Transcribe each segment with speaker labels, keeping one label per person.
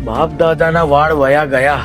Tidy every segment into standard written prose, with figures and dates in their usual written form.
Speaker 1: બાપ દાદાના વાળ વયા ગયા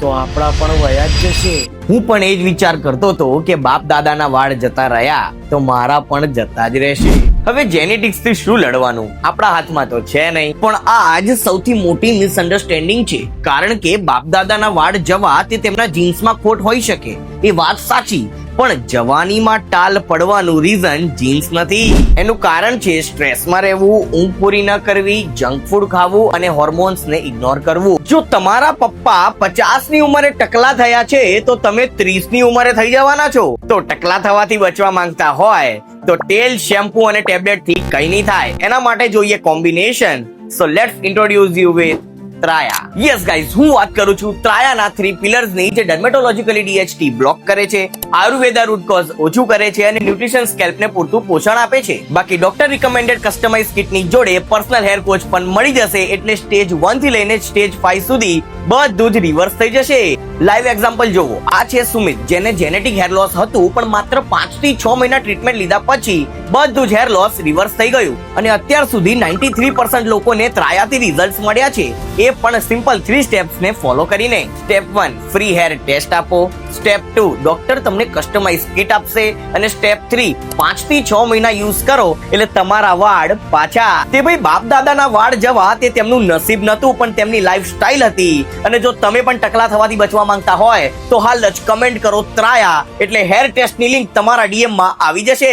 Speaker 1: તો આપણા પણ વયા જ જશે.
Speaker 2: હું પણ એ જ વિચાર કરતો હતો કે બાપ દાદાના વાળ જતા રહ્યા તો મારા પણ જતા જ રહેશે. હવે જેનેટિક્સ થી શું લડવાનું, આપણા હાથમાં તો છે નહીં. પણ આ જ સૌથી મોટી મિસઅન્ડરસ્ટેન્ડિંગ છે, કારણ કે બાપ દાદાના વાળ જવા તે તેમના જીન્સમાં ખોટ હોઈ શકે, એ વાત સાચી, પણ જવાનીમાં ટાલ પડવાનું રીઝન જીન્સ નથી. એનું કારણ છે સ્ટ્રેસમાં રહેવું, ઊંઘ પૂરી ન કરવી, જંક ફૂડ ખાવું અને હોર્મોન્સને ઇગ્નોર કરવું. જો તમારા પપ્પા 50 ની ઉંમરે ટકલા થયા છે તો તમે 30 ની ઉંમરે થઈ જવાના છો. તો ટકલા થવાથી બચવા માંગતા હોય તો તેલ, શેમ્પુ અને ટેબ્લેટ થી કઈ નહીં થાય. એના માટે જોઈએ combination. So let's introduce you with Traya. Yes guys, હું વાત કરું છું ત્રાયાના 3 પિલર્સ ની, જે ડર્મેટોલોજીકલી DHT બ્લોક કરે છે, આયુર્વેદા રૂટ કોઝ ઓછું કરે છે અને ન્યુટ્રિશન સ્કેલ્પ ને પૂરતું પોષણ આપે છે. બાકી ડોક્ટર રિકમેન્ડેડ કસ્ટમાઇઝ કિટ ની જોડે પર્સનલ હેર કોચ પણ મળી જશે, એટલે સ્ટેજ 1 થી લઈને સ્ટેજ 5 સુધી બધું જ રિવર્સ થઈ જશે. લાઈવ એક્ઝામ્પલ જોવો. આ છે સુમિત, જેને જેનેટિક હેર લોસ હતું, પણ માત્ર 5 થી 6 મહિના ટ્રીટમેન્ટ લીધા પછી બધું જ હેર લોસ રિવર્સ થઈ ગયું અને અત્યાર સુધી 93% લોકોને ત્રાયાથી રિઝલ્ટ્સ મળ્યા છે, એ પણ સિમ્પલ 3 સ્ટેપ્સ ને ફોલો કરીને. સ્ટેપ 1, ફ્રી હેર ટેસ્ટ આપો. સ્ટેપ 2, ડોક્ટર તમને કસ્ટમાઇઝ કિટ આપશે. અને સ્ટેપ 3, 5 થી 6 મહિના યુઝ કરો એટલે તમારા વાળ પાછા. તે ભાઈ બાપ દાદાના વાળ જવા તે તેમનું નસીબ નતું, પણ તેમની લાઈફસ્ટાઈલ હતી. અને જો તમે પણ ટકલા થવાથી બચવા માંગતા હોય તો હાલ જ કમેન્ટ કરો ત્રાયા, એટલે હેર ટેસ્ટની લિંક તમારા DM માં આવી જશે.